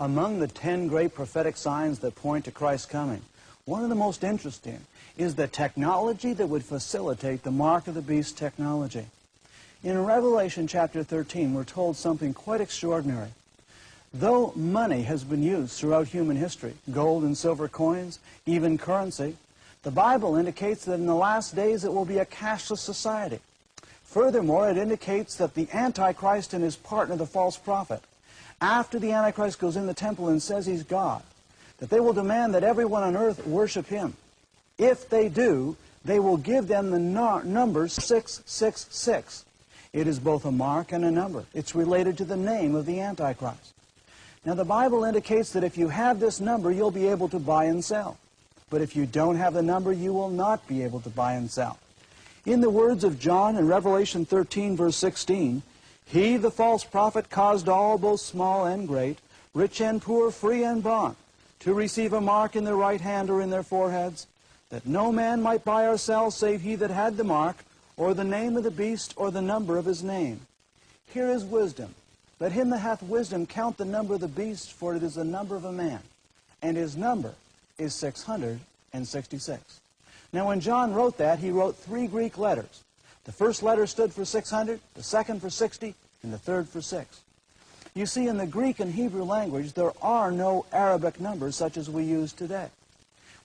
Among the 10 great prophetic signs that point to Christ's coming, one of the most interesting is the technology that would facilitate the mark of the beast technology. In Revelation chapter 13, we're told something quite extraordinary. Though money has been used throughout human history, gold and silver coins, even currency, the Bible indicates that in the last days it will be a cashless society. Furthermore, it indicates that the Antichrist and his partner, the false prophet, after the Antichrist goes in the temple and says he's God, that they will demand that everyone on earth worship him. If they do, they will give them the number 666. It is both a mark and a number. It's related to the name of the Antichrist. Now, the Bible indicates that if you have this number, you'll be able to buy and sell. But if you don't have the number, you will not be able to buy and sell. In the words of John in Revelation 13, verse 16, "He, the false prophet, caused all, both small and great, rich and poor, free and bond, to receive a mark in their right hand or in their foreheads, that no man might buy or sell save he that had the mark, or the name of the beast, or the number of his name. Here is wisdom. Let him that hath wisdom count the number of the beast, for it is the number of a man, and his number is 666. Now, when John wrote that, he wrote 3 Greek letters. The first letter stood for 600, the second for 60, and the third for 6. You see, in the Greek and Hebrew language, there are no Arabic numbers such as we use today.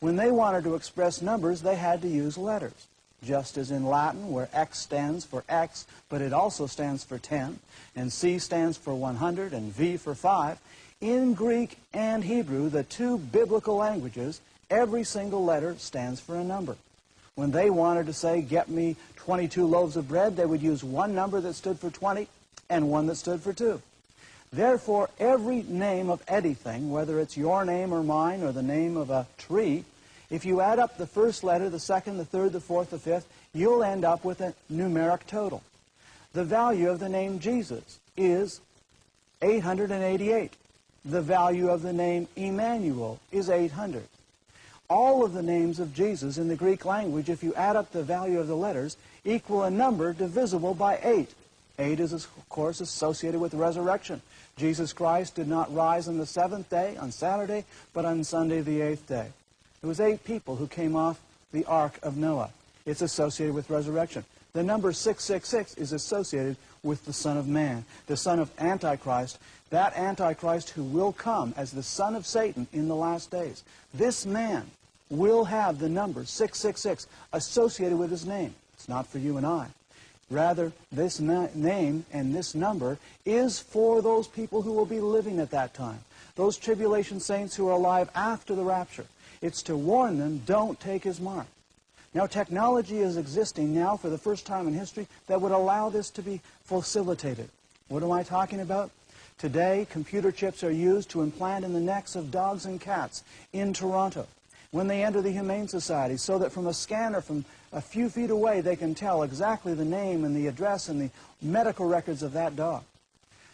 When they wanted to express numbers, they had to use letters. Just as in Latin, where X stands for X, but it also stands for 10, and C stands for 100, and V for 5, in Greek and Hebrew, the 2 biblical languages, every single letter stands for a number. When they wanted to say, "Get me 22 loaves of bread," they would use one number that stood for 20 and one that stood for 2. Therefore, every name of anything, whether it's your name or mine or the name of a tree, if you add up the first letter, the second, the third, the fourth, the fifth, you'll end up with a numeric total. The value of the name Jesus is 888. The value of the name Emmanuel is 800. All of the names of Jesus in the Greek language, if you add up the value of the letters, equal a number divisible by 8. 8 is, of course, associated with resurrection. Jesus Christ did not rise on the 7th day, on Saturday, but on Sunday the 8th day. It was 8 people who came off the Ark of Noah. It's associated with resurrection. The number 666 is associated with the Son of Man, the Son of Antichrist, that Antichrist who will come as the son of Satan in the last days. This man will have the number 666 associated with his name. It's not for you and I. Rather, this name and this number is for those people who will be living at that time, those tribulation saints who are alive after the rapture. It's to warn them, don't take his mark. Now, technology is existing now for the first time in history that would allow this to be facilitated. What am I talking about? Today, computer chips are used to implant in the necks of dogs and cats in Toronto when they enter the Humane Society, so that from a scanner from a few feet away, they can tell exactly the name and the address and the medical records of that dog.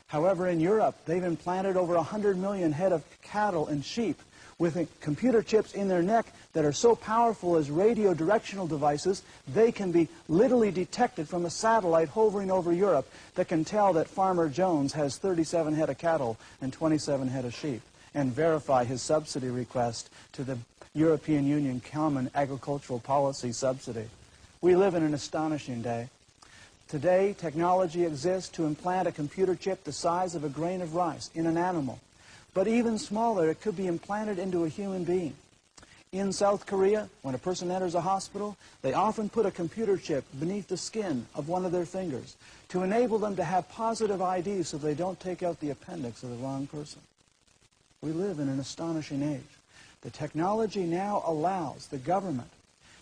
However, in Europe, they've implanted over 100 million head of cattle and sheep with computer chips in their neck that are so powerful as radio directional devices, they can be literally detected from a satellite hovering over Europe that can tell that Farmer Jones has 37 head of cattle and 27 head of sheep, and verify his subsidy request to the European Union Common Agricultural Policy subsidy. We live in an astonishing day. Today, technology exists to implant a computer chip the size of a grain of rice in an animal. But even smaller, it could be implanted into a human being. In South Korea, when a person enters a hospital, they often put a computer chip beneath the skin of one of their fingers to enable them to have positive ID so they don't take out the appendix of the wrong person. We live in an astonishing age. The technology now allows the government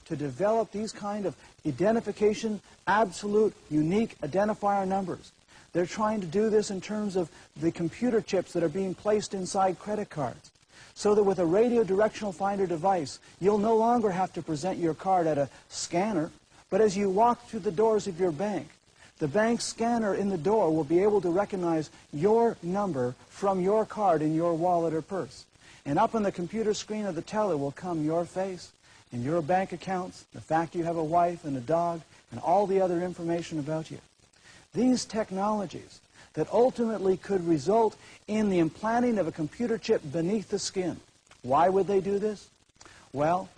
to develop these kind of identification, absolute, unique identifier numbers. They're trying to do this in terms of the computer chips that are being placed inside credit cards, so that with a radio directional finder device, you'll no longer have to present your card at a scanner, but as you walk through the doors of your bank, the bank scanner in the door will be able to recognize your number from your card in your wallet or purse. And up on the computer screen of the teller will come your face and your bank accounts, the fact you have a wife and a dog, and all the other information about you. These technologies that ultimately could result in the implanting of a computer chip beneath the skin. Why would they do this? Well,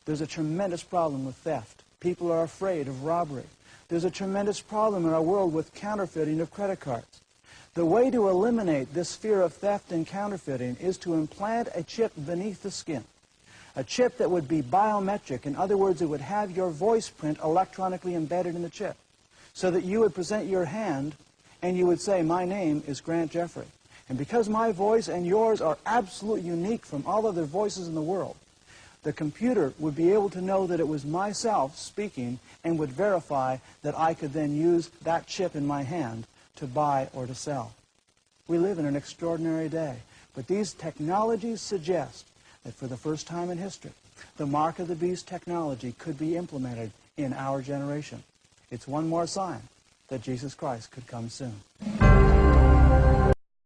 there's a tremendous problem with theft. People are afraid of robbery. There's a tremendous problem in our world with counterfeiting of credit cards. The way to eliminate this fear of theft and counterfeiting is to implant a chip beneath the skin. A chip that would be biometric. In other words, it would have your voice print electronically embedded in the chip, so that you would present your hand and you would say, my name is Grant Jeffrey. And because my voice and yours are absolutely unique from all other voices in the world, the computer would be able to know that it was myself speaking and would verify that I could then use that chip in my hand to buy or to sell. We live in an extraordinary day, but these technologies suggest that for the first time in history, the mark of the beast technology could be implemented in our generation. It's one more sign that Jesus Christ could come soon.